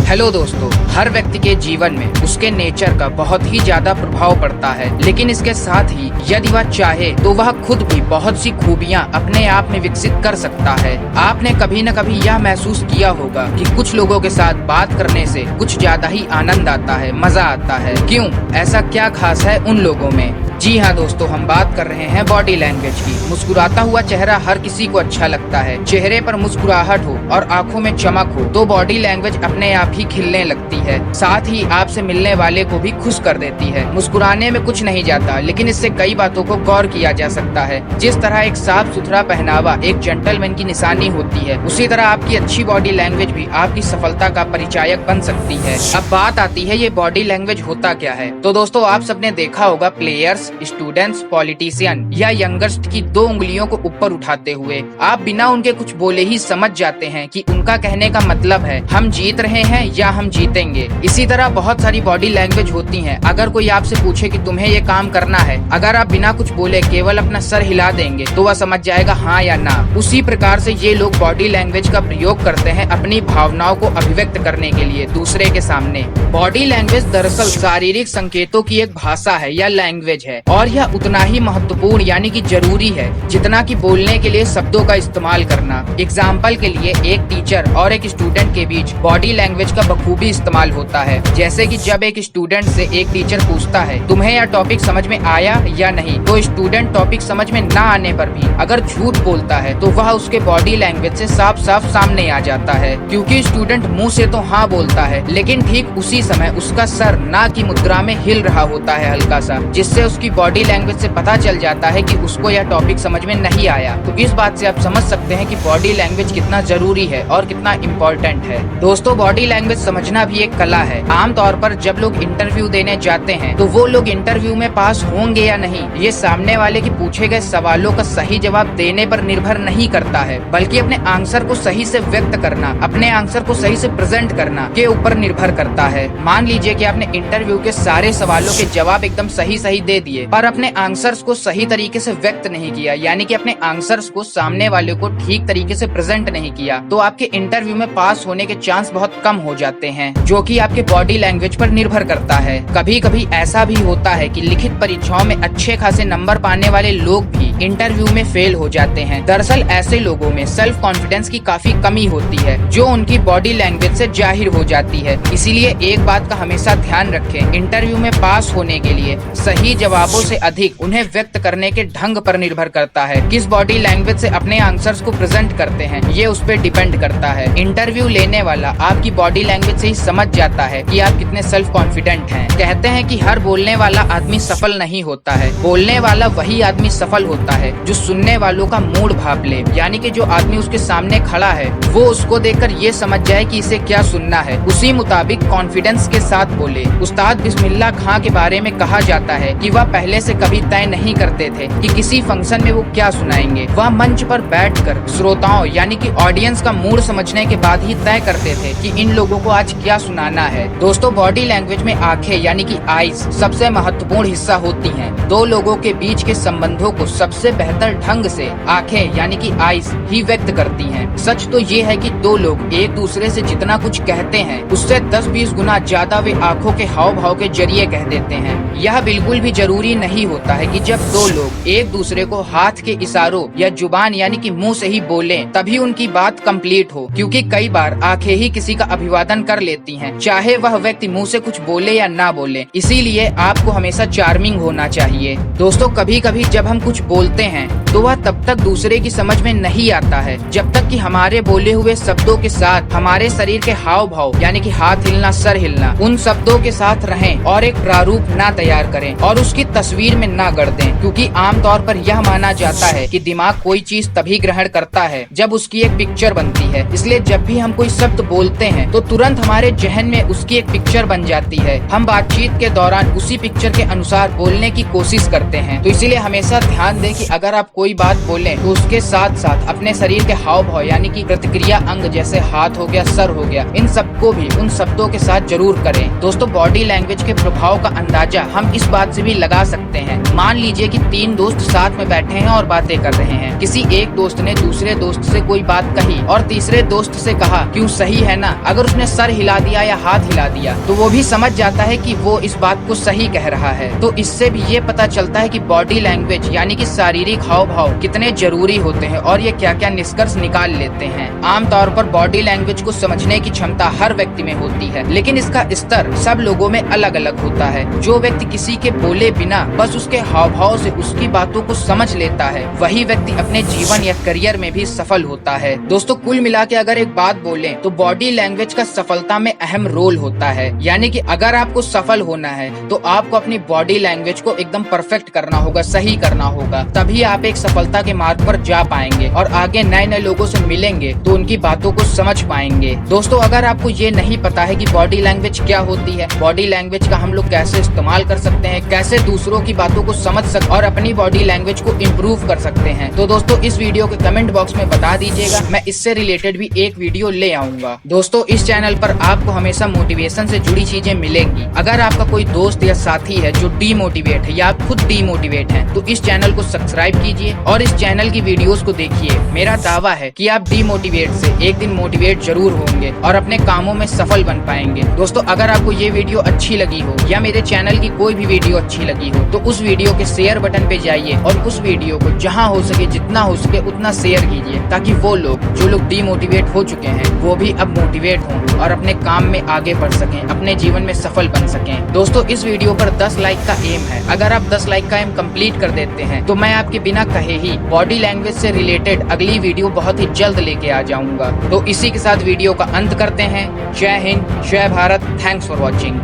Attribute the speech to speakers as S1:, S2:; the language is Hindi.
S1: हेलो दोस्तों, हर व्यक्ति के जीवन में उसके नेचर का बहुत ही ज्यादा प्रभाव पड़ता है, लेकिन इसके साथ ही यदि वह चाहे तो वह खुद भी बहुत सी खूबियां अपने आप में विकसित कर सकता है। आपने कभी न कभी यह महसूस किया होगा कि कुछ लोगों के साथ बात करने से कुछ ज्यादा ही आनंद आता है, मजा आता है। क्यों? ऐसा क्या खास है उन लोगों में? जी हाँ दोस्तों, हम बात कर रहे हैं बॉडी लैंग्वेज की। मुस्कुराता हुआ चेहरा हर किसी को अच्छा लगता है। चेहरे पर मुस्कुराहट हो और आंखों में चमक हो तो बॉडी लैंग्वेज अपने आप ही खिलने लगती है, साथ ही आपसे मिलने वाले को भी खुश कर देती है। मुस्कुराने में कुछ नहीं जाता, लेकिन इससे कई बातों को गौर किया जा सकता है। जिस तरह एक साफ सुथरा पहनावा एक जेंटलमैन की निशानी होती है, उसी तरह आपकी अच्छी बॉडी लैंग्वेज भी आपकी सफलता का परिचायक बन सकती है। अब बात आती है ये बॉडी लैंग्वेज होता क्या है। तो दोस्तों, आप सबने देखा होगा प्लेयर्स, स्टूडेंट्स, पॉलिटिशियन या यंगर्स की दो उंगलियों को ऊपर उठाते हुए आप बिना उनके कुछ बोले ही समझ जाते हैं कि उनका कहने का मतलब है हम जीत रहे हैं या हम जीतेंगे। इसी तरह बहुत सारी बॉडी लैंग्वेज होती हैं। अगर कोई आपसे पूछे कि तुम्हें ये काम करना है, अगर आप बिना कुछ बोले केवल अपना सर हिला देंगे तो वह समझ जाएगा हाँ या ना। उसी प्रकार से ये लोग बॉडी लैंग्वेज का प्रयोग करते हैं अपनी भावनाओं को अभिव्यक्त करने के लिए दूसरे के सामने। बॉडी लैंग्वेज दरअसल शारीरिक संकेतों की एक भाषा है या लैंग्वेज है, और यह उतना ही महत्वपूर्ण यानी कि जरूरी है जितना कि बोलने के लिए शब्दों का इस्तेमाल करना। एग्जाम्पल के लिए एक टीचर और एक स्टूडेंट के बीच बॉडी लैंग्वेज का बखूबी इस्तेमाल होता है। जैसे कि जब एक स्टूडेंट से एक टीचर पूछता है तुम्हें यह टॉपिक समझ में आया या नहीं, तो स्टूडेंट टॉपिक समझ में न आने पर भी अगर झूठ बोलता है तो वह उसके बॉडी लैंग्वेज से साफ साफ सामने आ जाता है, क्योंकि स्टूडेंट मुंह से तो हाँ बोलता है, लेकिन ठीक उसी समय उसका सर ना की मुद्रा में हिल रहा होता है हल्का सा, जिससे उसकी बॉडी लैंग्वेज से पता चल जाता है कि उसको यह टॉपिक समझ में नहीं आया। तो इस बात से आप समझ सकते हैं कि बॉडी लैंग्वेज कितना जरूरी है और कितना इम्पोर्टेंट है। दोस्तों, बॉडी लैंग्वेज समझना भी एक कला है। आमतौर पर जब लोग इंटरव्यू देने जाते हैं तो वो लोग इंटरव्यू में पास होंगे या नहीं, ये सामने वाले के पूछे गए सवालों का सही जवाब देने पर निर्भर नहीं करता है, बल्कि अपने आंसर को सही से व्यक्त करना, अपने आंसर को सही से प्रेजेंट करना के ऊपर निर्भर करता है। मान लीजिए कि आपने इंटरव्यू के सारे सवालों के जवाब एकदम सही सही दे दिए, पर अपने आंसर्स को सही तरीके से व्यक्त नहीं किया, यानी कि अपने आंसर्स को सामने वाले को ठीक तरीके से प्रेजेंट नहीं किया, तो आपके इंटरव्यू में पास होने के चांस बहुत कम हो जाते हैं, जो कि आपके बॉडी लैंग्वेज पर निर्भर करता है। कभी कभी ऐसा भी होता है कि लिखित परीक्षाओं में अच्छे खासे नंबर पाने वाले लोग भी इंटरव्यू में फेल हो जाते हैं। दरअसल ऐसे लोगों में सेल्फ कॉन्फिडेंस की काफी कमी होती है, जो उनकी बॉडी लैंग्वेज से जाहिर हो जाती है। इसीलिए एक बात का हमेशा ध्यान रखें, इंटरव्यू में पास होने के लिए सही जवाबों से अधिक उन्हें व्यक्त करने के ढंग पर निर्भर करता है। किस बॉडी लैंग्वेज से अपने आंसर्स को प्रेजेंट करते हैं, ये उस पर डिपेंड करता है। इंटरव्यू लेने वाला आपकी बॉडी लैंग्वेज से ही समझ जाता है कि आप कितने सेल्फ कॉन्फिडेंट हैं। कहते हैं कि हर बोलने वाला आदमी सफल नहीं होता है, बोलने वाला वही आदमी सफल होता है जो सुनने वालों का मूड भाप ले, यानी कि जो आदमी उसके सामने खड़ा है वो उसको देखकर ये समझ जाए कि इसे क्या सुनना है, उसी मुताबिक कॉन्फिडेंस के साथ बोले। उस्ताद बिस्मिल्लाह खां के बारे में कहा जाता है कि वह पहले से कभी तय नहीं करते थे कि किसी फंक्शन में वो क्या सुनाएंगे। वह मंच पर बैठकर श्रोताओं यानी कि ऑडियंस का मूड समझने के बाद ही तय करते थे कि इन लोगों को आज क्या सुनाना है। दोस्तों, बॉडी लैंग्वेज में आंखें यानी कि आईज सबसे महत्वपूर्ण हिस्सा होती हैं। दो लोगों के बीच के संबंधों को सबसे बेहतर ढंग से आंखें यानी कि आईज ही व्यक्त करती हैं। सच तो ये है कि दो लोग एक दूसरे से जितना कुछ कहते हैं उससे 10-20 गुना ज्यादा वे आंखों के हाव भाव के जरिए कह देते हैं। यह बिल्कुल भी जरूरी नहीं होता है कि जब दो लोग एक दूसरे को हाथ के इशारों या जुबान यानी कि मुंह से ही बोलें तभी उनकी बात कंप्लीट हो, क्योंकि कई बार आंखें ही किसी का अभिवादन कर लेती हैं, चाहे वह व्यक्ति मुंह से कुछ बोले या ना बोले। इसीलिए आपको हमेशा चार्मिंग होना चाहिए। दोस्तों, कभी कभी जब हम कुछ बोलते हैं तो वह तब तक दूसरे की समझ में नहीं आता है जब तक कि हमारे बोले हुए शब्दों के साथ हमारे शरीर के हाव भाव यानी कि हाथ हिलना, सर हिलना उन शब्दों के साथ रहें और एक प्रारूप ना तैयार करें और उसकी तस्वीर में ना गढ़ दें, क्योंकि आमतौर पर यह माना जाता है कि दिमाग कोई चीज तभी ग्रहण करता है जब उसकी एक पिक्चर बनती है। इसलिए जब भी हम कोई शब्द बोलते हैं तो तुरंत हमारे जहन में उसकी एक पिक्चर बन जाती है। हम बातचीत के दौरान उसी पिक्चर के अनुसार बोलने की कोशिश करते हैं। तो इसीलिए हमेशा ध्यान दें कि अगर आप कोई कोई बात बोले तो उसके साथ साथ अपने शरीर के हाव भाव यानी कि प्रतिक्रिया अंग जैसे हाथ हो गया, सर हो गया, इन सबको भी उन शब्दों के साथ जरूर करें। दोस्तों बॉडी लैंग्वेज के प्रभाव का अंदाजा हम इस बात से भी लगा सकते हैं। मान लीजिए कि 3 दोस्त साथ में बैठे हैं और बातें कर रहे हैं। किसी एक दोस्त ने दूसरे दोस्त से कोई बात कही और तीसरे दोस्त से कहा क्यों सही है ना। अगर उसने सर हिला दिया या हाथ हिला दिया तो वो भी समझ जाता है कि वो इस बात को सही कह रहा है। तो इससे भी ये पता चलता है कि बॉडी लैंग्वेज यानी कि शारीरिक हाव भाव कितने जरूरी होते हैं और ये क्या क्या निष्कर्ष निकाल लेते हैं। आमतौर पर बॉडी लैंग्वेज को समझने की क्षमता हर व्यक्ति में होती है, लेकिन इसका स्तर सब लोगों में अलग अलग होता है। जो व्यक्ति किसी के बोले बिना बस उसके हाव भाव से उसकी बातों को समझ लेता है, वही व्यक्ति अपने जीवन या करियर में भी सफल होता है। दोस्तों कुल मिला के अगर एक बात बोले तो बॉडी लैंग्वेज का सफलता में अहम रोल होता है। यानी कि अगर आपको सफल होना है तो आपको अपनी बॉडी लैंग्वेज को एकदम परफेक्ट करना होगा, सही करना होगा, तभी आप एक सफलता के मार्ग पर जा पाएंगे और आगे नए नए लोगों से मिलेंगे तो उनकी बातों को समझ पाएंगे। दोस्तों अगर आपको ये नहीं पता है कि बॉडी लैंग्वेज क्या होती है, बॉडी लैंग्वेज का हम लोग कैसे इस्तेमाल कर सकते हैं, कैसे दूसरों की बातों को समझ सकते और अपनी बॉडी लैंग्वेज को इम्प्रूव कर सकते हैं, तो दोस्तों इस वीडियो के कमेंट बॉक्स में बता दीजिएगा, मैं इससे रिलेटेड भी एक वीडियो ले आऊंगा। दोस्तों इस चैनल पर आपको हमेशा मोटिवेशन से जुड़ी चीजें मिलेंगी। अगर आपका कोई दोस्त या साथी है जो डीमोटिवेट है या आप खुद डीमोटिवेट हैं तो इस चैनल को सब्सक्राइब कीजिए और इस चैनल की वीडियोस को देखिए। मेरा दावा है कि आप डीमोटिवेट से एक दिन मोटिवेट जरूर होंगे और अपने कामों में सफल बन पाएंगे। दोस्तों अगर आपको ये वीडियो अच्छी लगी हो या मेरे चैनल की कोई भी वीडियो अच्छी लगी हो तो उस वीडियो के शेयर बटन पे जाइए और उस वीडियो को जहां हो सके जितना हो सके उतना शेयर कीजिए, ताकि वो लोग जो लोग डीमोटिवेट हो चुके हैं वो भी अब मोटिवेट हों और अपने काम में आगे बढ़ सकें, अपने जीवन में सफल बन सकें। दोस्तों इस वीडियो पर 10 लाइक का एम है। अगर आप 10 लाइक का एम कंप्लीट कर देते हैं तो मैं आपके बिना कहे ही बॉडी लैंग्वेज से रिलेटेड अगली वीडियो बहुत ही जल्द लेके आ जाऊंगा। तो इसी के साथ वीडियो का अंत करते हैं। जय हिंद, जय भारत, थैंक्स फॉर वॉचिंग।